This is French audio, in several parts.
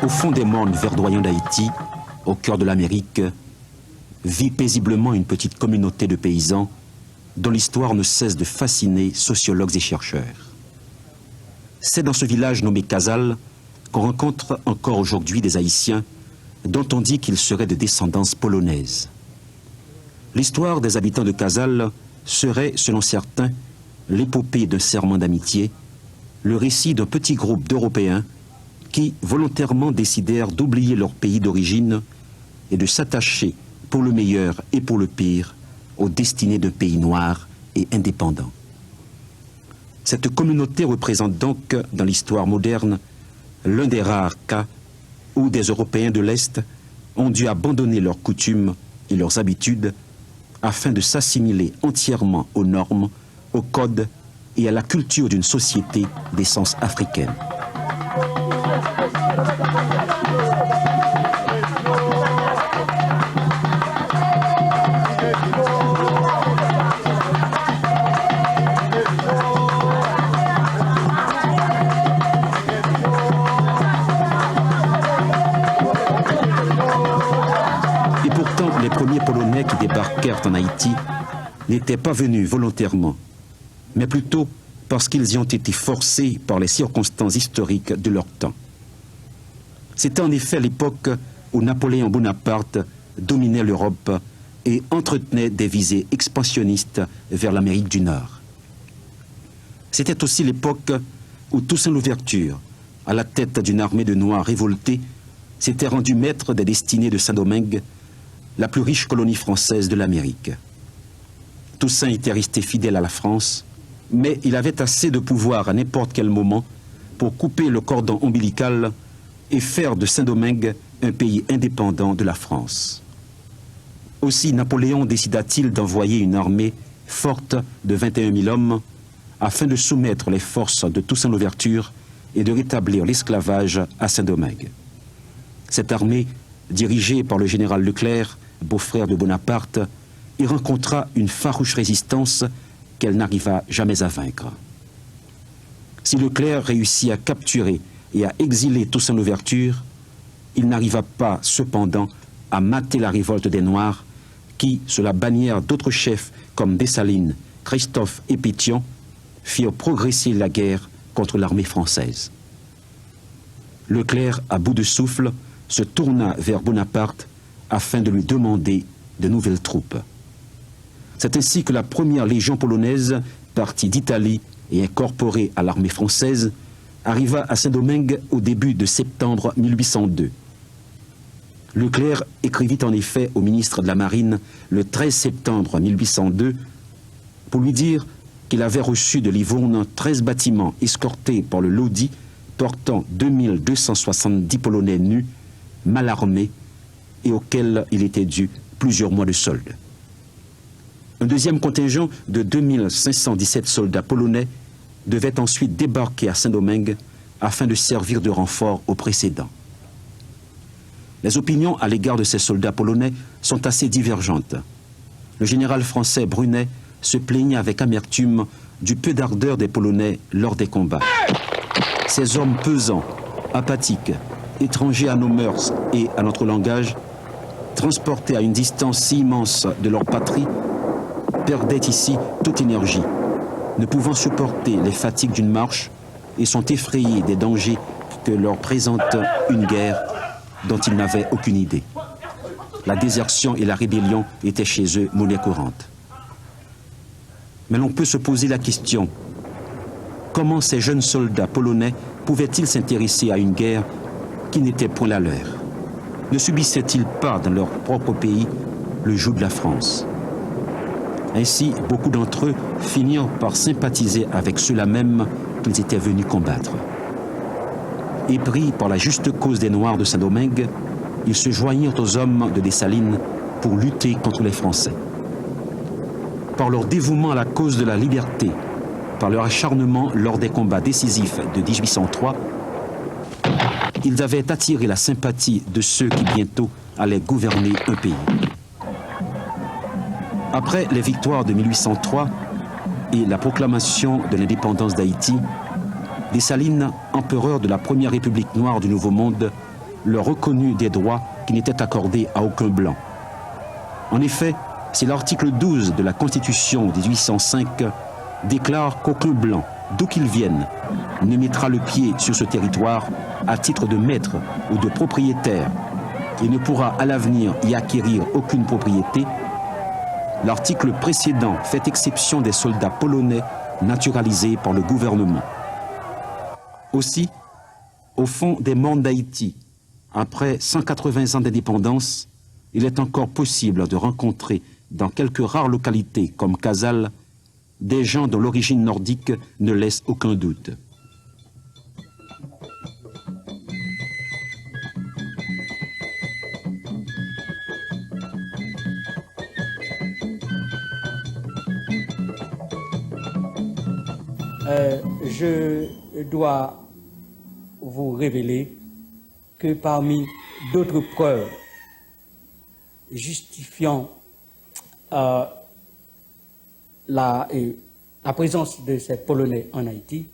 Au fond des mondes verdoyants d'Haïti, au cœur de l'Amérique, vit paisiblement une petite communauté de paysans dont l'histoire ne cesse de fasciner sociologues et chercheurs. C'est dans ce village nommé Casal qu'on rencontre encore aujourd'hui des Haïtiens dont on dit qu'ils seraient de descendance polonaise. L'histoire des habitants de Casal serait, selon certains, l'épopée d'un serment d'amitié, le récit d'un petit groupe d'Européens qui volontairement décidèrent d'oublier leur pays d'origine et de s'attacher, pour le meilleur et pour le pire, aux destinées d'un pays noir et indépendant. Cette communauté représente donc, dans l'histoire moderne, l'un des rares cas où des Européens de l'Est ont dû abandonner leurs coutumes et leurs habitudes afin de s'assimiler entièrement aux normes, aux codes et à la culture d'une société d'essence africaine. Et pourtant, les premiers Polonais qui débarquèrent en Haïti n'étaient pas venus volontairement, mais plutôt parce qu'ils y ont été forcés par les circonstances historiques de leur temps. C'était en effet l'époque où Napoléon Bonaparte dominait l'Europe et entretenait des visées expansionnistes vers l'Amérique du Nord. C'était aussi l'époque où Toussaint Louverture, à la tête d'une armée de Noirs révoltés, s'était rendu maître des destinées de Saint-Domingue, la plus riche colonie française de l'Amérique. Toussaint était resté fidèle à la France, mais il avait assez de pouvoir à n'importe quel moment pour couper le cordon ombilical et faire de Saint-Domingue un pays indépendant de la France. Aussi Napoléon décida-t-il d'envoyer une armée forte de 21 000 hommes afin de soumettre les forces de Toussaint Louverture et de rétablir l'esclavage à Saint-Domingue. Cette armée, dirigée par le général Leclerc, beau-frère de Bonaparte, y rencontra une farouche résistance qu'elle n'arriva jamais à vaincre. Si Leclerc réussit à capturer et à exiler Toussaint Louverture, il n'arriva pas cependant à mater la révolte des Noirs qui, sous la bannière d'autres chefs comme Dessalines, Christophe et Pétion, firent progresser la guerre contre l'armée française. Leclerc, à bout de souffle, se tourna vers Bonaparte afin de lui demander de nouvelles troupes. C'est ainsi que la première légion polonaise, partie d'Italie et incorporée à l'armée française, arriva à Saint-Domingue au début de septembre 1802. Leclerc écrivit en effet au ministre de la Marine le 13 septembre 1802 pour lui dire qu'il avait reçu de Livourne 13 bâtiments escortés par le Lodi portant 2270 Polonais nus, mal armés et auxquels il était dû plusieurs mois de solde. Un deuxième contingent de 2517 soldats polonais devait ensuite débarquer à Saint-Domingue afin de servir de renfort aux précédents. Les opinions à l'égard de ces soldats polonais sont assez divergentes. Le général français Brunet se plaignait avec amertume du peu d'ardeur des Polonais lors des combats. Ces hommes pesants, apathiques, étrangers à nos mœurs et à notre langage, transportés à une distance si immense de leur patrie, perdaient ici toute énergie, ne pouvant supporter les fatigues d'une marche et sont effrayés des dangers que leur présente une guerre dont ils n'avaient aucune idée. La désertion et la rébellion étaient chez eux monnaie courante. Mais l'on peut se poser la question, comment ces jeunes soldats polonais pouvaient-ils s'intéresser à une guerre qui n'était point la leur? Ne subissaient-ils pas dans leur propre pays le joug de la France? Ainsi, beaucoup d'entre eux finirent par sympathiser avec ceux-là même qu'ils étaient venus combattre. Épris par la juste cause des Noirs de Saint-Domingue, ils se joignirent aux hommes de Dessalines pour lutter contre les Français. Par leur dévouement à la cause de la liberté, par leur acharnement lors des combats décisifs de 1803, ils avaient attiré la sympathie de ceux qui bientôt allaient gouverner un pays. Après les victoires de 1803 et la proclamation de l'indépendance d'Haïti, Dessalines, empereur de la première république noire du Nouveau Monde, leur reconnut des droits qui n'étaient accordés à aucun blanc. En effet, si l'article 12 de la Constitution de 1805 déclare qu'aucun blanc, d'où qu'il vienne, ne mettra le pied sur ce territoire à titre de maître ou de propriétaire et ne pourra à l'avenir y acquérir aucune propriété, l'article précédent fait exception des soldats polonais naturalisés par le gouvernement. Aussi, au fond des mondes d'Haïti, après 180 ans d'indépendance, il est encore possible de rencontrer dans quelques rares localités comme Casal des gens dont l'origine nordique ne laisse aucun doute. Je dois vous révéler que parmi d'autres preuves justifiant la présence de ces Polonais en Haïti,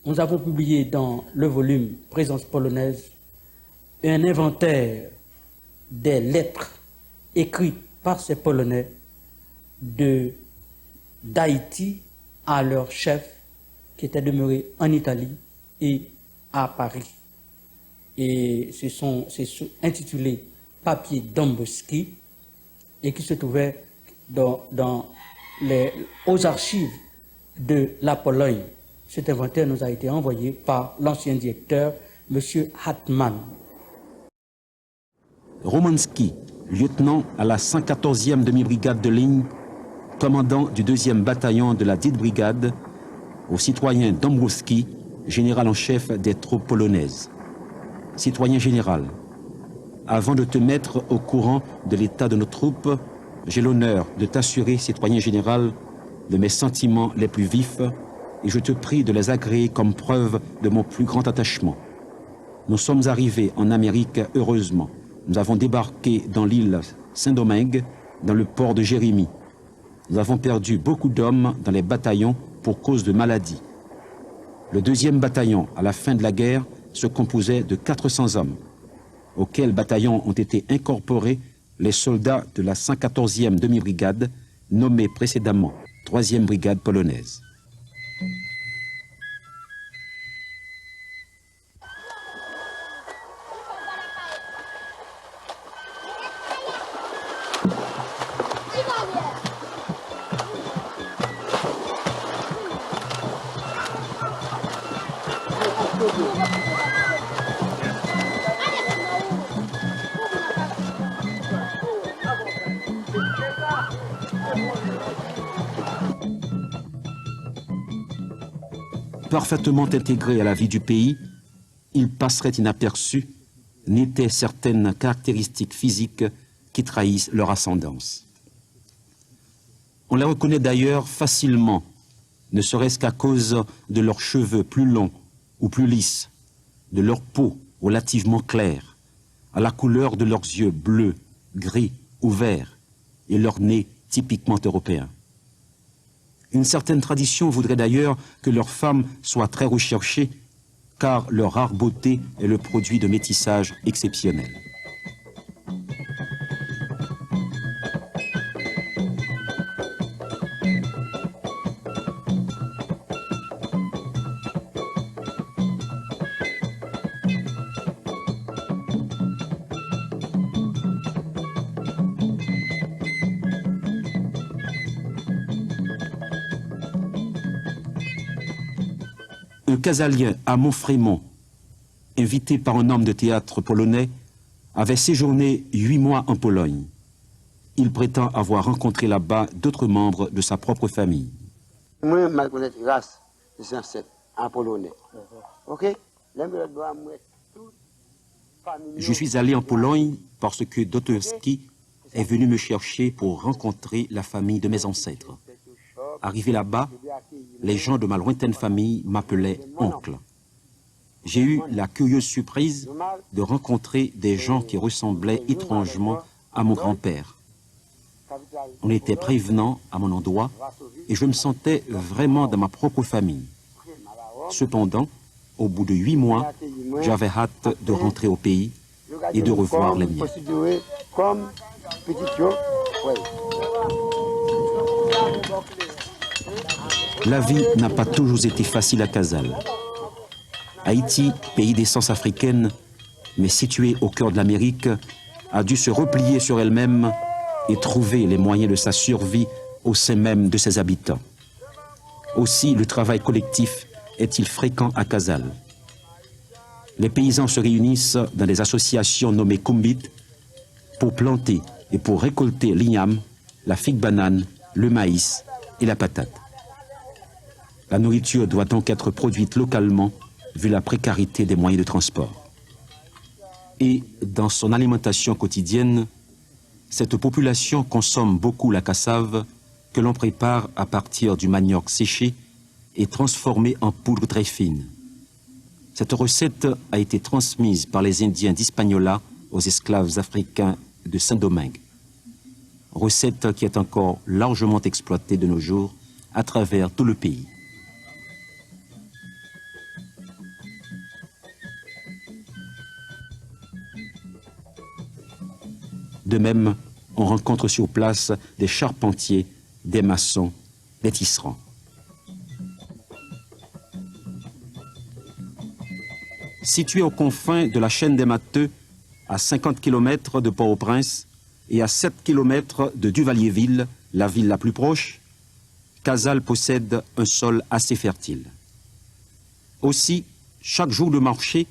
nous avons publié dans le volume Présence polonaise un inventaire des lettres écrites par ces Polonais d'Haïti à leur chef qui était demeuré en Italie et à Paris. Et c'est intitulé Papier Domboski et qui se trouvait aux archives de la Pologne. Cet inventaire nous a été envoyé par l'ancien directeur, M. Hartmann. Romanski, lieutenant à la 114e demi-brigade de ligne, commandant du 2e bataillon de la dite brigade, au citoyen Dombrowski, général en chef des troupes polonaises. Citoyen général, avant de te mettre au courant de l'état de nos troupes, j'ai l'honneur de t'assurer, citoyen général, de mes sentiments les plus vifs et je te prie de les agréer comme preuve de mon plus grand attachement. Nous sommes arrivés en Amérique heureusement. Nous avons débarqué dans l'île Saint-Domingue, dans le port de Jérémie. Nous avons perdu beaucoup d'hommes dans les bataillons pour cause de maladies. Le 2e bataillon, à la fin de la guerre, se composait de 400 hommes, auxquels bataillons ont été incorporés les soldats de la 114e demi-brigade, nommée précédemment 3e brigade polonaise. Parfaitement intégrés à la vie du pays, ils passeraient inaperçus, n'étaient certaines caractéristiques physiques qui trahissent leur ascendance. On les reconnaît d'ailleurs facilement, ne serait-ce qu'à cause de leurs cheveux plus longs ou plus lisses, de leur peau relativement claire, à la couleur de leurs yeux bleus, gris ou verts, et leur nez typiquement européen. Une certaine tradition voudrait d'ailleurs que leurs femmes soient très recherchées, car leur rare beauté est le produit de métissage exceptionnel. Un casalien à Montfrémont, invité par un homme de théâtre polonais, avait séjourné 8 mois en Pologne. Il prétend avoir rencontré là-bas d'autres membres de sa propre famille. Moi, je connais la race des ancêtres en polonais. Ok? Je suis allé en Pologne parce que Dostoïevski est venu me chercher pour rencontrer la famille de mes ancêtres. Arrivé là-bas, les gens de ma lointaine famille m'appelaient oncle. J'ai eu la curieuse surprise de rencontrer des gens qui ressemblaient étrangement à mon grand-père. On était prévenants à mon endroit et je me sentais vraiment dans ma propre famille. Cependant, au bout de 8 mois, j'avais hâte de rentrer au pays et de revoir les miens. La vie n'a pas toujours été facile à Casale. Haïti, pays d'essence africaine, mais situé au cœur de l'Amérique, a dû se replier sur elle-même et trouver les moyens de sa survie au sein même de ses habitants. Aussi, le travail collectif est-il fréquent à Casale. Les paysans se réunissent dans des associations nommées Kumbit pour planter et pour récolter l'igname, la figue banane, le maïs et la patate. La nourriture doit donc être produite localement vu la précarité des moyens de transport. Et dans son alimentation quotidienne, cette population consomme beaucoup la cassave que l'on prépare à partir du manioc séché et transformé en poudre très fine. Cette recette a été transmise par les Indiens d'Hispaniola aux esclaves africains de Saint-Domingue. Recette qui est encore largement exploitée de nos jours à travers tout le pays. De même, on rencontre sur place des charpentiers, des maçons, des tisserands. Situé aux confins de la chaîne des Matheux, à 50 km de Port-au-Prince et à 7 km de Duvalier-Ville, la ville la plus proche, Casale possède un sol assez fertile. Aussi, chaque jour de marché,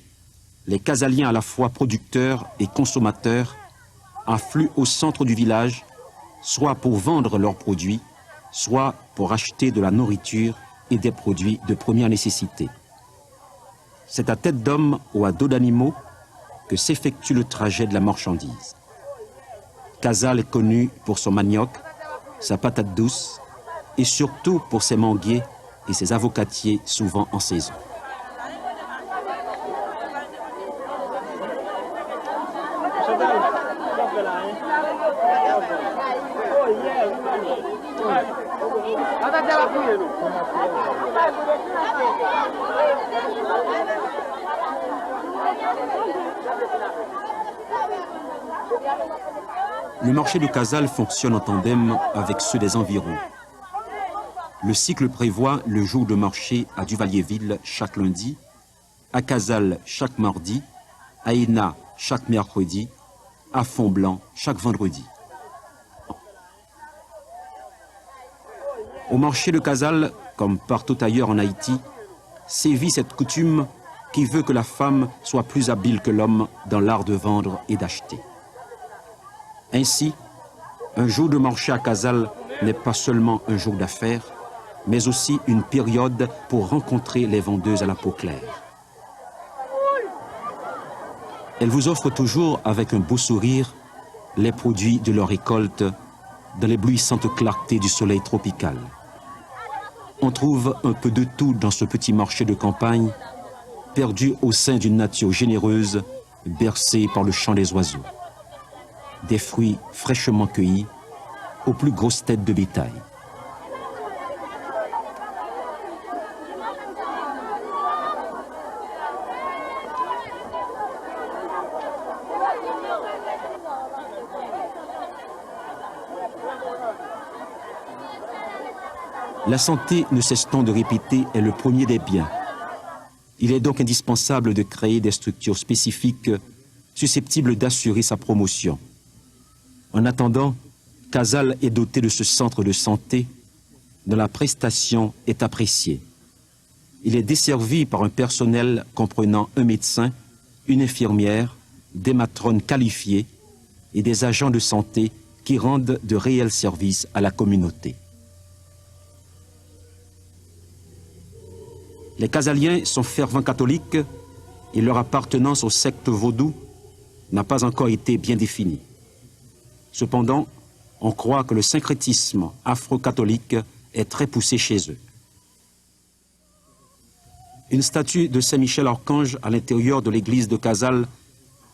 les Casaliens à la fois producteurs et consommateurs affluent au centre du village, soit pour vendre leurs produits, soit pour acheter de la nourriture et des produits de première nécessité. C'est à tête d'homme ou à dos d'animaux que s'effectue le trajet de la marchandise. Casale est connu pour son manioc, sa patate douce et surtout pour ses manguiers et ses avocatiers souvent en saison. Le marché de Casale fonctionne en tandem avec ceux des environs. Le cycle prévoit le jour de marché à Duvalier-Ville chaque lundi, à Casale chaque mardi, à Hénin chaque mercredi, à Font-Blanc chaque vendredi. Au marché de Casale, comme partout ailleurs en Haïti, sévit cette coutume qui veut que la femme soit plus habile que l'homme dans l'art de vendre et d'acheter. Ainsi, un jour de marché à Casale n'est pas seulement un jour d'affaires, mais aussi une période pour rencontrer les vendeuses à la peau claire. Elles vous offrent toujours avec un beau sourire les produits de leur récolte dans l'éblouissante clarté du soleil tropical. On trouve un peu de tout dans ce petit marché de campagne, perdu au sein d'une nature généreuse, bercée par le chant des oiseaux. Des fruits fraîchement cueillis, aux plus grosses têtes de bétail. La santé, ne cesse-t-on de répéter, est le premier des biens. Il est donc indispensable de créer des structures spécifiques susceptibles d'assurer sa promotion. En attendant, Casale est doté de ce centre de santé dont la prestation est appréciée. il est desservi par un personnel comprenant un médecin, une infirmière, des matrones qualifiées et des agents de santé qui rendent de réels services à la communauté. Les Casaliens sont fervents catholiques et leur appartenance au secte vaudou n'a pas encore été bien définie. Cependant, on croit que le syncrétisme afro-catholique est très poussé chez eux. Une statue de Saint-Michel-Archange à l'intérieur de l'église de Casals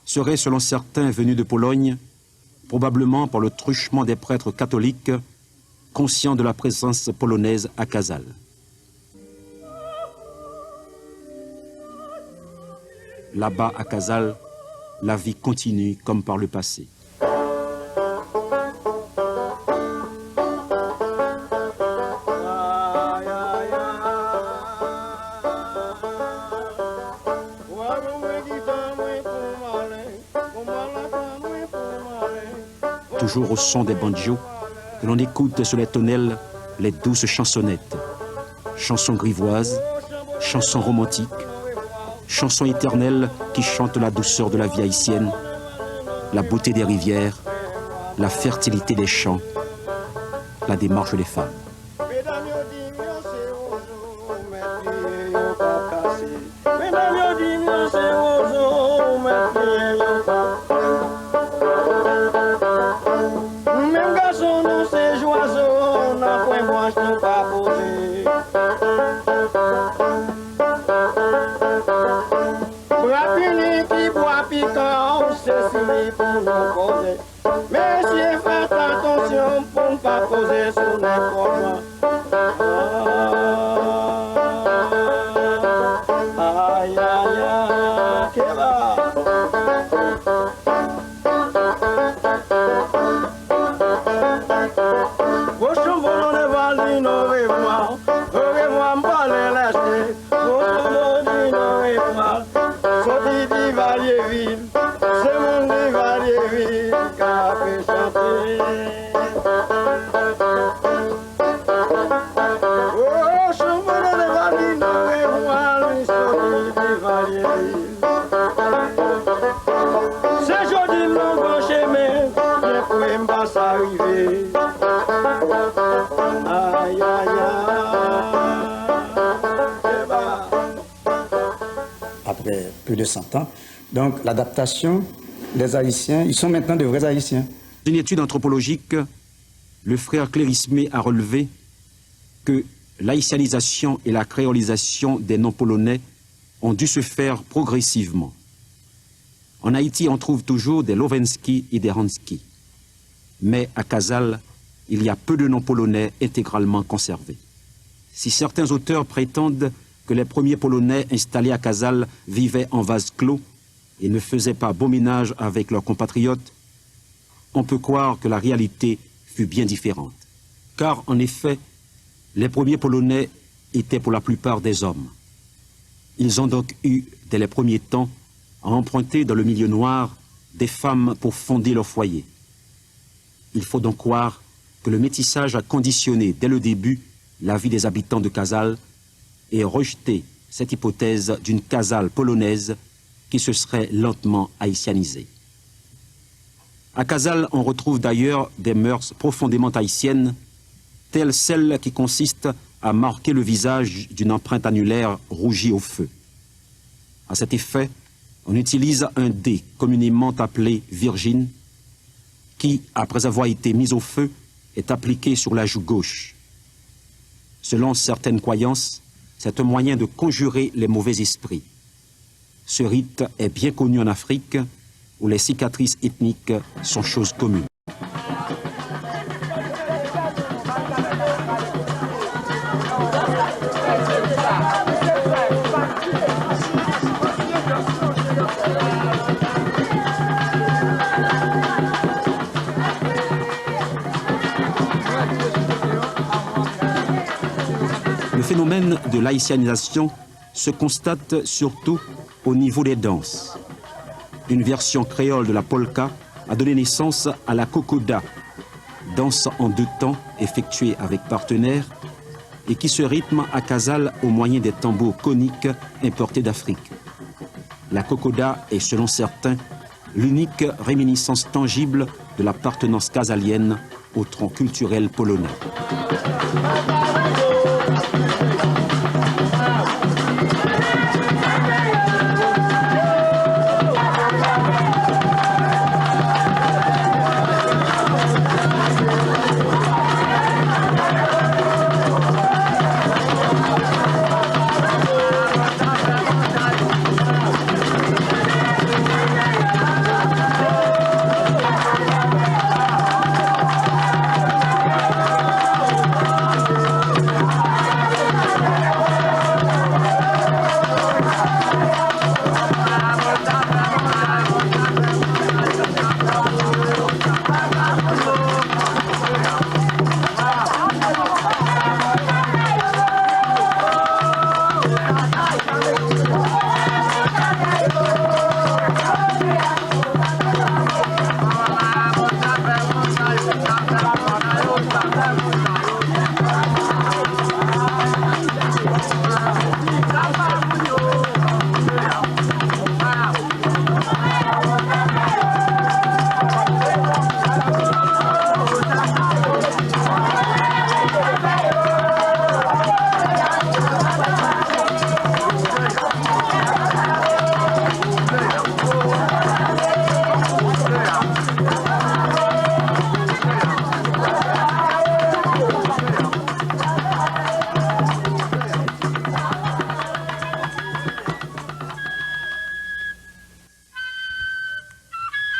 serait, selon certains venus de Pologne, probablement par le truchement des prêtres catholiques conscients de la présence polonaise à Casals. Là-bas, à Casals, la vie continue comme par le passé. Toujours au son des banjos, que l'on écoute sur les tonnelles les douces chansonnettes. Chansons grivoises, chansons romantiques, chansons éternelles qui chantent la douceur de la vie haïtienne, la beauté des rivières, la fertilité des champs, la démarche des femmes. Messieurs, faites attention pour ne pas poser sur n'importe aïe, aïe, aïe, que va. Vos chevaux ne valent ni au revoir, m'pas les lâcher. Vos chevaux ni au revoir, sortis du Valier-Ville. C'est mon Valier-Ville qui a fait chanter. Oh, chemin de Valier, nous revoilà l'histoire du Valier-Ville. C'est joli, mon grand chemin, bien pour me pas s'arriver. Aïe, aïe, aïe. Après plus de 100 ans, donc l'adaptation, les Haïtiens, ils sont maintenant de vrais Haïtiens. Dans une étude anthropologique, le frère Clérismé a relevé que l'haïtianisation et la créolisation des non-polonais ont dû se faire progressivement. En Haïti, on trouve toujours des Lovensky et des Hansky. Mais à Casals, il y a peu de non-polonais intégralement conservés. Si certains auteurs prétendent que les premiers Polonais installés à Casals vivaient en vase clos et ne faisaient pas beau ménage avec leurs compatriotes, on peut croire que la réalité fut bien différente. Car, en effet, les premiers Polonais étaient pour la plupart des hommes. Ils ont donc eu, dès les premiers temps, à emprunter dans le milieu noir des femmes pour fonder leur foyer. Il faut donc croire que le métissage a conditionné dès le début la vie des habitants de Casals et rejeté cette hypothèse d'une Casals polonaise qui se serait lentement haïtianisée. À Casals, on retrouve d'ailleurs des mœurs profondément haïtiennes, telles celles qui consistent à marquer le visage d'une empreinte annulaire rougie au feu. À cet effet, on utilise un dé communément appelé virgine, qui, après avoir été mis au feu, est appliqué sur la joue gauche. Selon certaines croyances, c'est un moyen de conjurer les mauvais esprits. Ce rite est bien connu en Afrique, où les cicatrices ethniques sont chose commune. Le phénomène de l'haïtianisation se constate surtout au niveau des danses. Une version créole de la polka a donné naissance à la kokoda, danse en 2 temps effectuée avec partenaires, et qui se rythme à Casals au moyen des tambours coniques importés d'Afrique. La kokoda est, selon certains, l'unique réminiscence tangible de l'appartenance casalienne au tronc culturel polonais.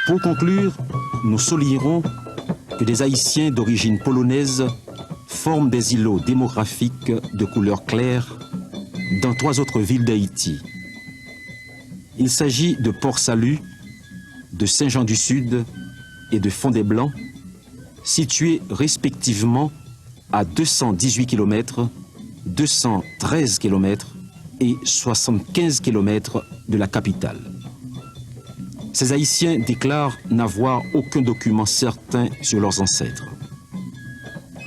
Pour conclure, nous soulignerons que des Haïtiens d'origine polonaise forment des îlots démographiques de couleur claire dans 3 autres villes d'Haïti. Il s'agit de Port-Salut, de Saint-Jean-du-Sud et de Fond-des-Blancs, situés respectivement à 218 km, 213 km et 75 km de la capitale. Ces Haïtiens déclarent n'avoir aucun document certain sur leurs ancêtres.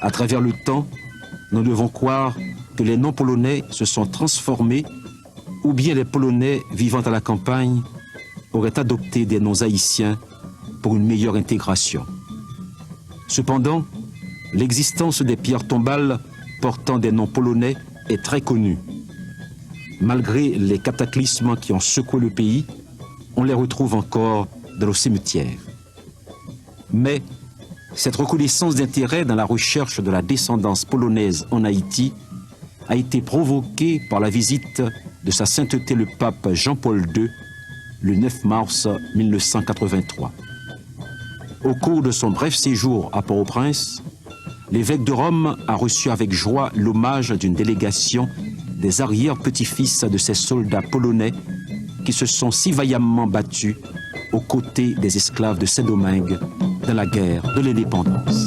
À travers le temps, nous devons croire que les non-polonais se sont transformés ou bien les Polonais vivant à la campagne auraient adopté des noms haïtiens pour une meilleure intégration. Cependant, l'existence des pierres tombales portant des noms polonais est très connue. Malgré les cataclysmes qui ont secoué le pays, on les retrouve encore dans nos cimetières. Mais cette reconnaissance d'intérêt dans la recherche de la descendance polonaise en Haïti a été provoquée par la visite de sa sainteté le pape Jean-Paul II le 9 mars 1983. Au cours de son bref séjour à Port-au-Prince, l'évêque de Rome a reçu avec joie l'hommage d'une délégation des arrière-petits-fils de ces soldats polonais qui se sont si vaillamment battus aux côtés des esclaves de Saint-Domingue dans la guerre de l'indépendance.